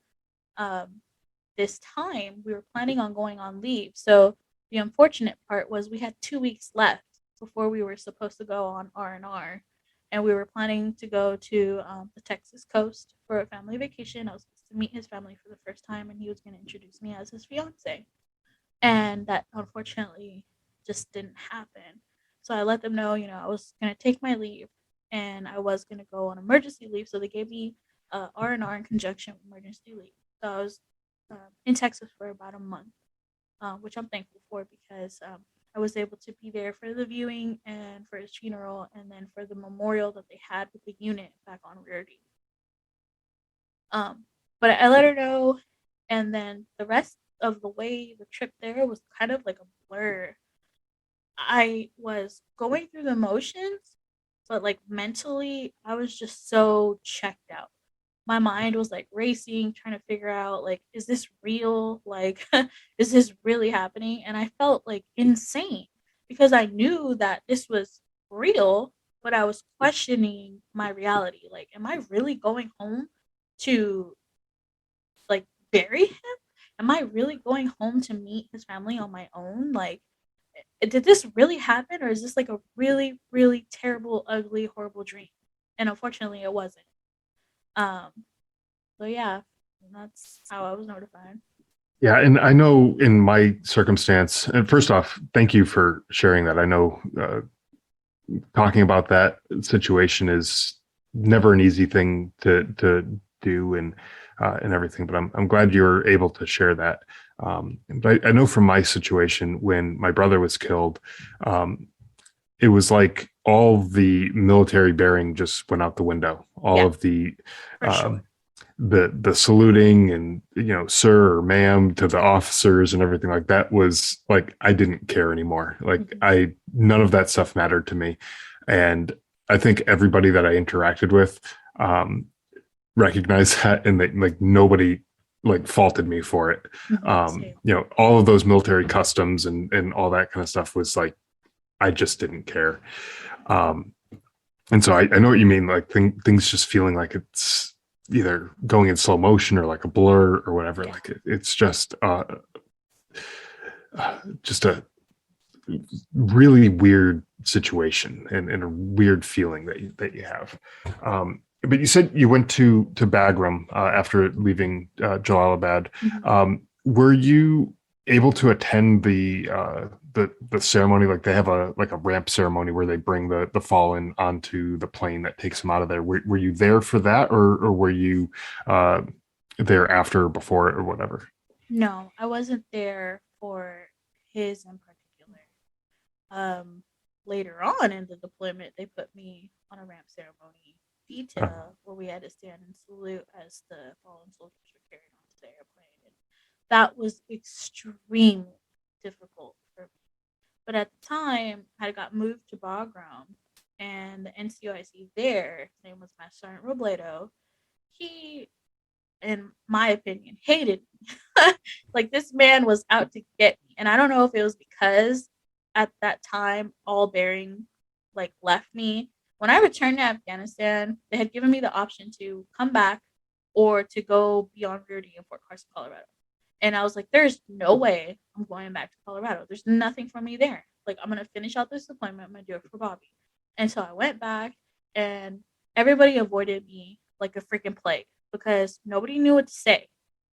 this time. We were planning on going on leave. So the unfortunate part was we had 2 weeks left before we were supposed to go on R&R. And we were planning to go to the Texas coast for a family vacation. I was supposed to meet his family for the first time, and he was going to introduce me as his fiance. And that unfortunately just didn't happen. So I let them know, I was going to take my leave, and I was going to go on emergency leave. So they gave me R&R in conjunction with emergency leave. So I was in Texas for about a month, which I'm thankful for, because I was able to be there for the viewing and for his funeral, and then for the memorial that they had with the unit back on Rarity. But I let her know, and then the rest of the way, the trip there was kind of like a blur. I was going through the motions, but like mentally, I was just so checked out. My mind was like racing, trying to figure out, like, is this real? Like, is this really happening? And I felt like insane, because I knew that this was real, but I was questioning my reality. Like, am I really going home to like bury him? Am I really going home to meet his family on my own? Like, did this really happen, or is this like a really, really terrible, ugly, horrible dream? And unfortunately, it wasn't. Um, so yeah, that's how I was notified. Yeah, and I know in my circumstance, and first off, thank you for sharing that. I know talking about that situation is never an easy thing to do, and everything. But I'm glad you're able to share that. But I know from my situation, when my brother was killed, it was like all the military bearing just went out the window. All Yeah, of the for um, sure. the saluting and, sir or ma'am to the officers and everything like that was like I didn't care anymore. Like Mhm. I none of that stuff mattered to me. And I think everybody that I interacted with, um, recognize that, and that like nobody like faulted me for it. Same. All of those military customs and all that kind of stuff was like, I just didn't care. Um, and so I know what you mean, like things just feeling like it's either going in slow motion or like a blur or whatever. Yeah. Like it's just a really weird situation and a weird feeling that you have. But you said you went to Bagram after leaving Jalalabad. Mhm. Were you able to attend the ceremony? Like they have a ramp ceremony where they bring the fallen onto the plane that takes them out of there. Were you there for that, or were you uh, there after or before it or whatever? No, I wasn't there for his in particular. Um, Later on in the deployment, they put me on a ramp ceremony Uh, detail where we had to stand and salute as the fallen soldiers were carried onto the airplane. And that was extremely difficult for me. But at the time, I got moved to Bagram, and the NCOIC there, his name was Master Sergeant Robledo. He, in my opinion, hated me. Like this man was out to get me, and I don't know if it was because at that time all bearing like left me. When I returned to Afghanistan, they had given me the option to come back or to go beyond Rudy in Fort Carson, Colorado. And I was like, there's no way I'm going back to Colorado. There's nothing for me there. Like, I'm going to finish out this deployment. I'm going to do it for Bobby. And so I went back, and everybody avoided me like a freaking plague because nobody knew what to say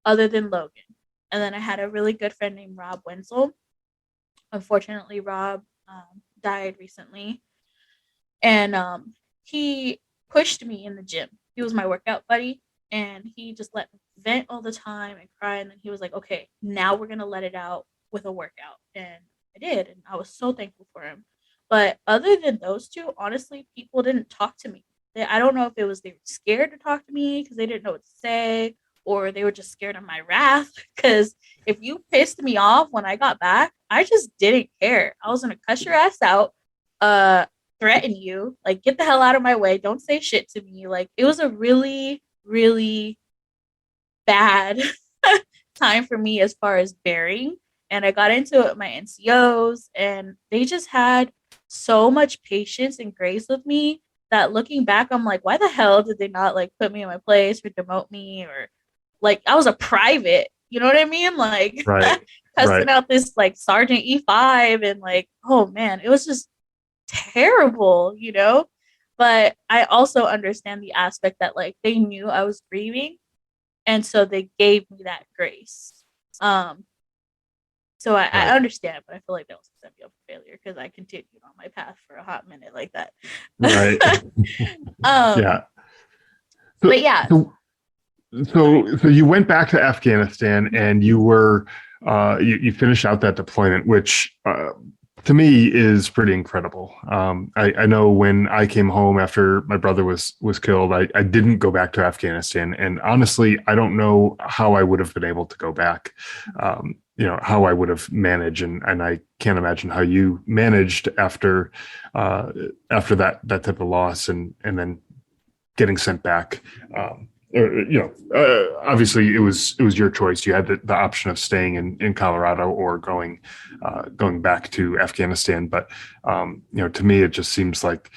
other than Logan. And then I had a really good friend named Rob Wenzel. Unfortunately, Rob died recently. And he pushed me in the gym. He was my workout buddy, and he just let me vent all the time and cry. And then he was like, okay, now we're going to let it out with a workout. And I did. And I was so thankful for him. But other than those two, honestly, people didn't talk to me. I don't know if it was they were scared to talk to me because they didn't know what to say, or they were just scared of my wrath. Because if you pissed me off when I got back, I just didn't care. I was going to cuss your ass out, threaten you, like, get the hell out of my way. Don't say shit to me. Like, it was a really, really bad time for me as far as bearing. And I got into it with my NCOs, and they just had so much patience and grace with me that looking back, I'm like, why the hell did they not like put me in my place or demote me, or like I was a private, you know what I mean? Like right, cussing right. out this like Sergeant E5 and like, oh man, it was just terrible, you know? But I also understand the aspect that like they knew I was grieving, and so they gave me that grace. Um, so I Right. understand, but I feel like that was a semi failure because I continued on my path for a hot minute like that. Right. um, Yeah. So, but yeah, so, sorry. so you went back to Afghanistan and you were, you finished out that deployment, which, to me is pretty incredible. I know when I came home after my brother was killed, I didn't go back to Afghanistan, and honestly, I don't know how I would have been able to go back. How I would have managed, and I can't imagine how you managed after that type of loss, and then getting sent back. Obviously it was your choice. You had the option of staying in Colorado or going back to Afghanistan. But to me, it just seems like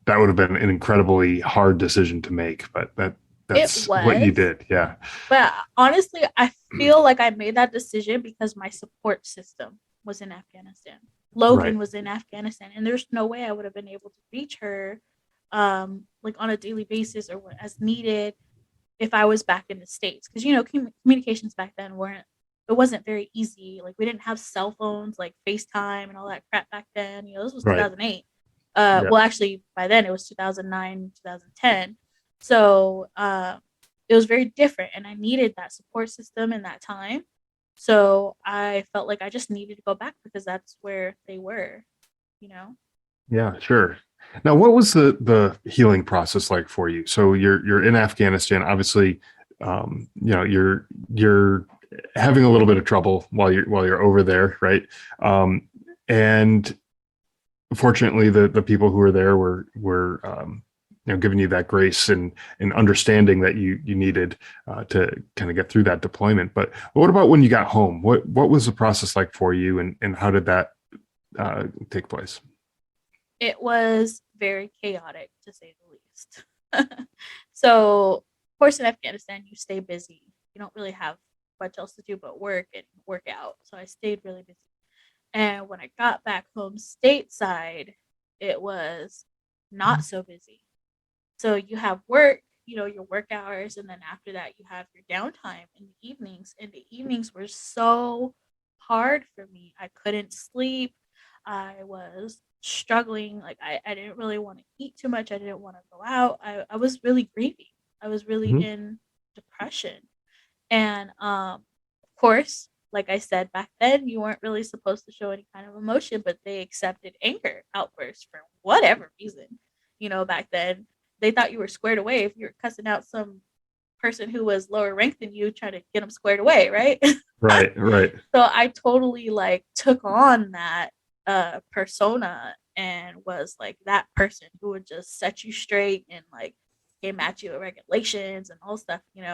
that would have been an incredibly hard decision to make. But It that's what you was, did. Yeah. but honestly, I feel like I made that decision because my support system was in Afghanistan. Right. Logan was in Afghanistan, and there's no way I would have been able to reach her, like on a daily basis or as needed if I was back in the States. Because communications back then weren't. It wasn't very easy. Like we didn't have cell phones like FaceTime and all that crap back then. This was Right. 2008. Yeah. Well, actually, by then it was 2009, 2010. So it was very different, and I needed that support system in that time. So I felt like I just needed to go back because that's where they were, you know. Yeah, sure. Now, what was the healing process like for you? So you're in Afghanistan, obviously. You're having a little bit of trouble while you're over there, right? And fortunately, the people who were there were giving you that grace and understanding that you needed to kind of get through that deployment. But what about when you got home? What was the process like for you, and how did that take place? It was very chaotic, to say the least. So, of course, in Afghanistan, you stay busy. You don't really have much else to do but work and work out. So I stayed really busy. And when I got back home stateside, it was not so busy. So you have work, your work hours, and then after that, you have your downtime in the evenings. And the evenings were so hard for me. I couldn't sleep. I was struggling. Like, I didn't really want to eat too much. I didn't want to go out. I was really grieving. I was really Mhm. in depression. And of course, like I said back then, you weren't really supposed to show any kind of emotion, but they accepted anger outbursts for whatever reason. Back then, they thought you were squared away if you were cussing out some person who was lower ranked than you, trying to get them squared away, right? Right, right. So I totally like took on that persona and was like that person who would just set you straight and like came at you with regulations and all stuff, and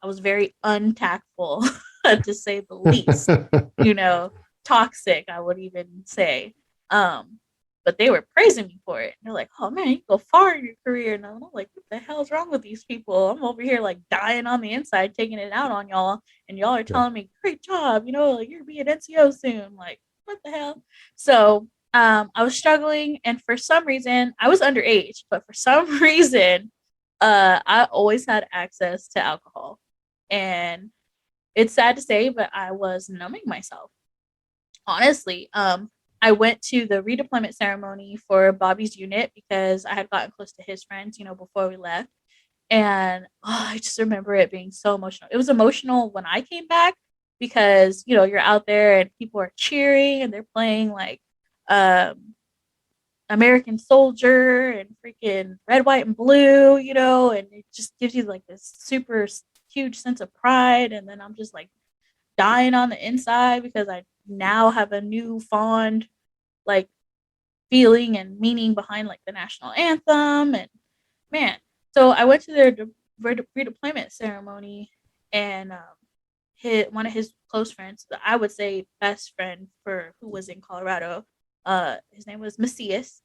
I was very untactful to say the least, you know, toxic, I would even say. Um, but they were praising me for it. They're like, "Oh man, you go far in your career." And I'm like, "What the hell's wrong with these people? I'm over here like dying on the inside, taking it out on y'all, and y'all are Yeah. telling me, great job, like you're gonna be an NCO soon." Like, what the hell? So I was struggling, and for some reason, I was underage, but for some reason, I always had access to alcohol, and it's sad to say, but I was numbing myself. Honestly, I went to the redeployment ceremony for Bobby's unit because I had gotten close to his friends, before we left. And I just remember it being so emotional. It was emotional when I came back because, you're out there and people are cheering and they're playing like um, American Soldier and freaking Red, White, and Blue, and it just gives you like this super huge sense of pride. And then I'm just like dying on the inside because I now have a new fond like feeling and meaning behind like the national anthem. And man, so I went to their redeployment ceremony, and one of his close friends, I would say best friend for who was in Colorado, his name was Macias.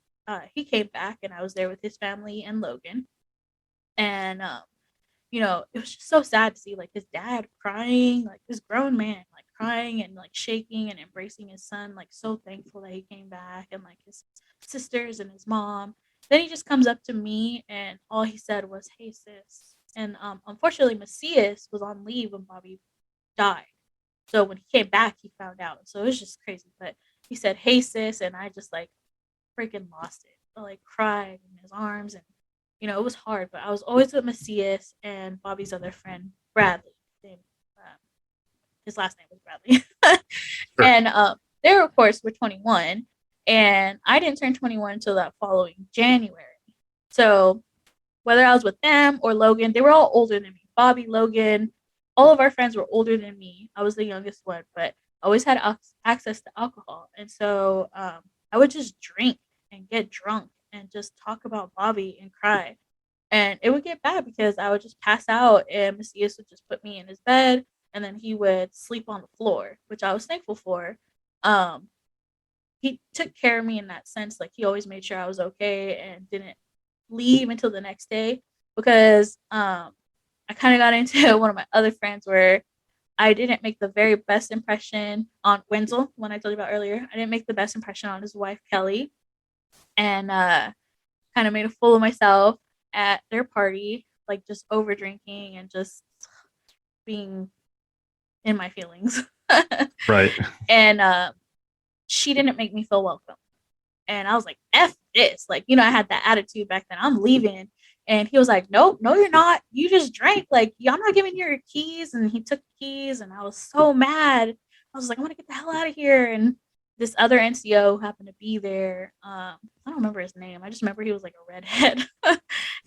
He came back, and I was there with his family and Logan. And it was just so sad to see like his dad crying, like this grown man, like crying and like shaking and embracing his son, like so thankful that he came back, and like his sisters and his mom. Then he just comes up to me, and all he said was, "Hey sis." And unfortunately, Macias was on leave when Bobby died. So when he came back, he found out. So it was just crazy. But he said, "Hey sis," and I just like freaking lost it. I like cried in his arms, and it was hard. But I was always with Macias and Bobby's other friend, Bradley. His last name was Bradley. Sure. And they, of course, were 21. And I didn't turn 21 until that following January. So whether I was with them or Logan, they were all older than me. Bobby, Logan, all of our friends were older than me. I was the youngest one, but I always had access to alcohol. And so I would just drink and get drunk and just talk about Bobby and cry. And it would get bad because I would just pass out, and Macias would just put me in his bed, and then he would sleep on the floor, which I was thankful for. Um, he took care of me in that sense. Like, he always made sure I was okay and didn't leave until the next day, because I kind of got into one of my other friends where I didn't make the very best impression on Wenzel, when I told you about earlier. I didn't make the best impression on his wife, Kelly, and kind of made a fool of myself at their party, like just over drinking and just being in my feelings. Right. And she didn't make me feel welcome. And I was like, F this. Like, I had that attitude back then. I'm leaving. And he was like, nope, no, you're not. You just drank. Like, I'm not giving you your keys. And he took the keys. And I was so mad. I was like, I want to get the hell out of here. And this other NCO happened to be there. I don't remember his name. I just remember he was like a redhead.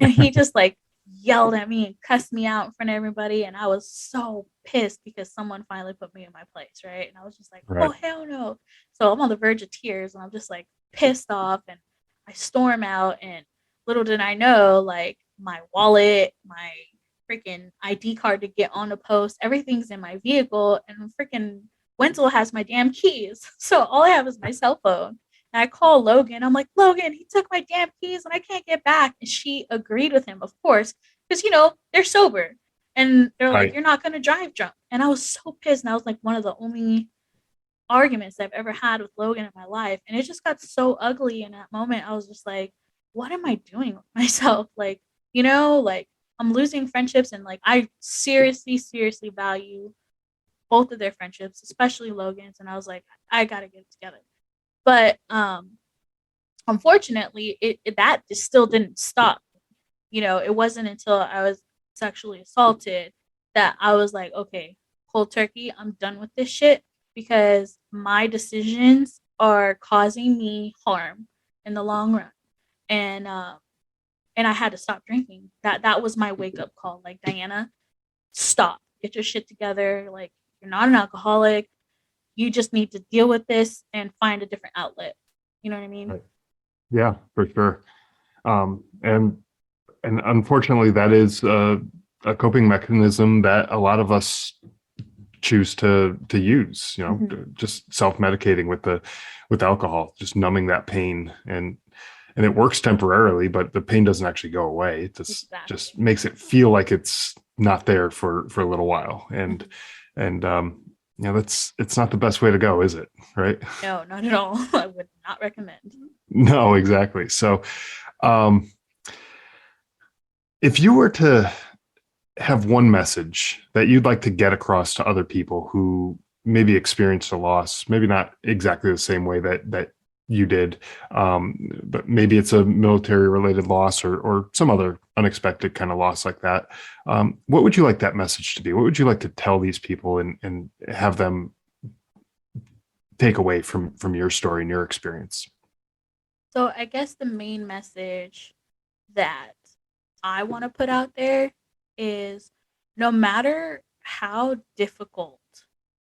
And he just like yelled at me and cussed me out in front of everybody. And I was so pissed because someone finally put me in my place. Right. And I was just like, oh, Right. hell no. So I'm on the verge of tears, and I'm just like pissed off, and I storm out, and little did I know, like my wallet, my freaking ID card to get on the post, everything's in my vehicle, and freaking Wenzel has my damn keys. So all I have is my cell phone. And I call Logan. I'm like, Logan, he took my damn keys and I can't get back. And she agreed with him, of course, because they're sober. And they're like, Right. you're not gonna drive drunk. And I was so pissed. And I was like one of the only arguments I've ever had with Logan in my life. And it just got so ugly in that moment. I was just like, what am I doing with myself? Like, like I'm losing friendships, and like I seriously, seriously value both of their friendships, especially Logan's. And I was like, I gotta get it together. But unfortunately, that just still didn't stop. It wasn't until I was sexually assaulted that I was like, okay, cold turkey, I'm done with this shit because my decisions are causing me harm in the long run. And I had to stop drinking. That was my wake up call. Like, Diana, stop. Get your shit together. Like, you're not an alcoholic. You just need to deal with this and find a different outlet. You know what I mean? Right. Yeah, for sure. And unfortunately, that is a coping mechanism that a lot of us choose to use. Just self-medicating with alcohol, just numbing that pain, and it works temporarily, but the pain doesn't actually go away. It just Exactly. makes it feel like it's not there for a little while, and that's it's not the best way to go, is it? Right? No, not at all. I would not recommend. No, exactly. So, um, if you were to have one message that you'd like to get across to other people who maybe experienced a loss, maybe not exactly the same way that you did, but maybe it's a military related loss or some other unexpected kind of loss like that. What would you like that message to be? What would you like to tell these people and have them take away from your story and your experience? So I guess the main message that I want to put out there is, no matter how difficult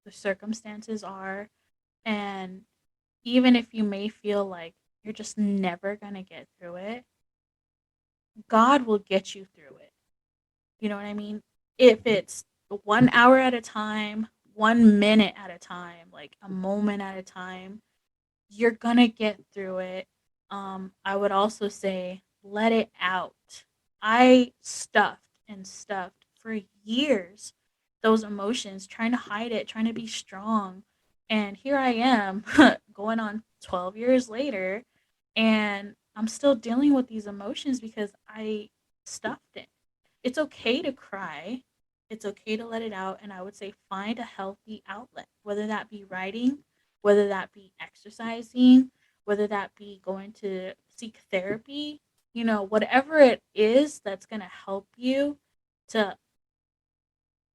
the circumstances are, and even if you may feel like you're just never going to get through it, God will get you through it. You know what I mean? If it's 1 hour at a time, 1 minute at a time, like a moment at a time, you're going to get through it. I would also say, let it out. I stuffed and stuffed for years those emotions, trying to hide it, trying to be strong. And here I am going on 12 years later, and I'm still dealing with these emotions because I stuffed it. It's okay to cry. It's okay to let it out. And I would say find a healthy outlet, whether that be writing, whether that be exercising, whether that be going to seek therapy, whatever it is that's going to help you to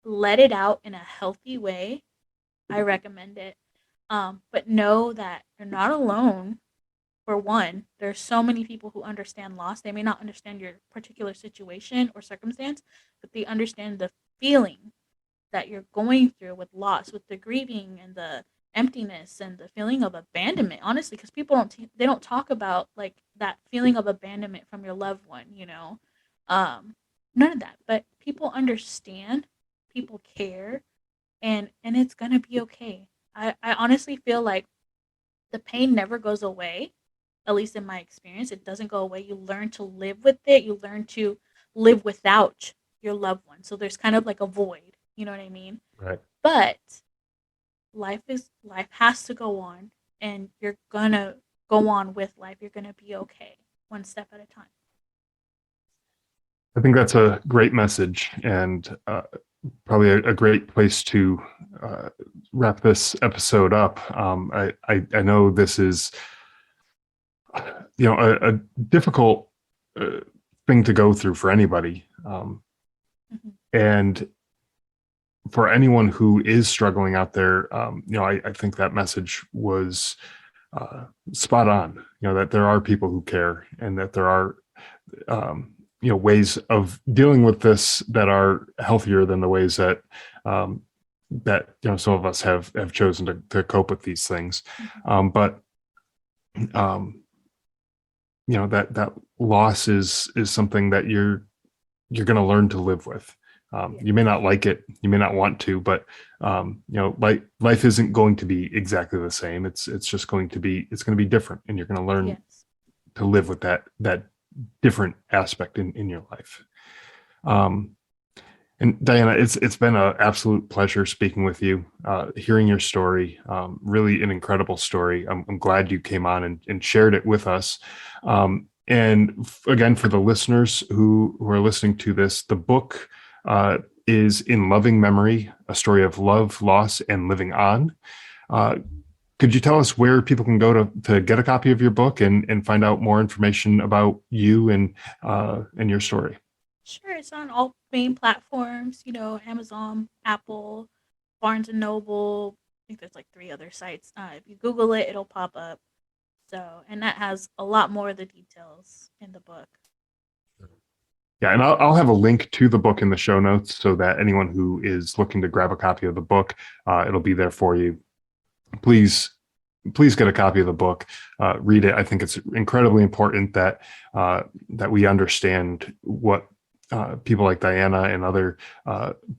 let it out in a healthy way. I recommend it. But know that you're not alone. For one, there's so many people who understand loss. They may not understand your particular situation or circumstance, but they understand the feeling that you're going through with loss, with the grieving and the emptiness and the feeling of abandonment. Honestly, because people they don't talk about like that feeling of abandonment from your loved one. None of that. But people understand, people care, and it's gonna be okay. I honestly feel like the pain never goes away. At least in my experience, it doesn't go away. You learn to live with it. You learn to live without your loved one. So there's kind of like a void. You know what I mean? Right. But life has to go on, and you're gonna go on with life. You're gonna be okay, one step at a time. I think that's a great message, and probably a great place to uh, wrap this episode up. I know this is a difficult thing to go through for anybody, Mhm. and for anyone who is struggling out there, I think that message was spot on. That there are people who care, and that there are ways of dealing with this that are healthier than the ways that some of us have chosen to cope with these things. Mhm. But um, that loss is something that you're going to learn to live with. You may not like it, you may not want to, but life isn't going to be exactly the same. It's just going to be different, and you're going to learn to live with that different aspect in your life. And Diana, it's been an absolute pleasure speaking with you, hearing your story. Really an incredible story. I'm glad you came on and shared it with us. And again, for the listeners who are listening to this, the book is In Loving Memory, a story of love, loss, and living on. Could you tell us where people can go to get a copy of your book and find out more information about you and your story? Sure, it's on all main platforms, Amazon, Apple, Barnes and Noble. I think there's like 3 other sites. If you Google it, it'll pop up. So, and that has a lot more of the details in the book. Yeah, and I'll have a link to the book in the show notes so that anyone who is looking to grab a copy of the book, it'll be there for you. Please get a copy of the book. Read it. I think it's incredibly important that we understand what people like Diana and other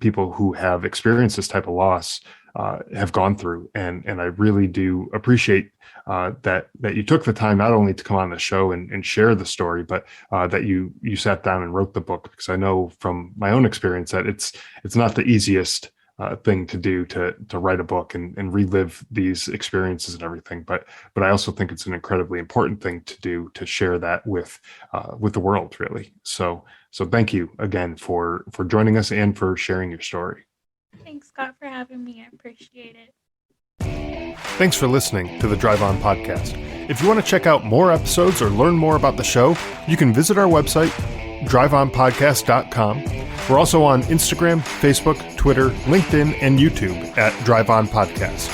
people who have experienced this type of loss have gone through, and I really do appreciate that you took the time not only to come on the show and share the story, but that you sat down and wrote the book, because I know from my own experience that it's not the easiest thing to do to write a book and relive these experiences and everything, but I also think it's an incredibly important thing to do, to share that with the world, really. So thank you again for joining us and for sharing your story. Thanks, Scott, for having me. I appreciate it. Thanks for listening to the Drive On Podcast. If you want to check out more episodes or learn more about the show, you can visit our website, driveonpodcast.com. We're also on Instagram, Facebook, Twitter, LinkedIn, and YouTube at Drive On Podcast.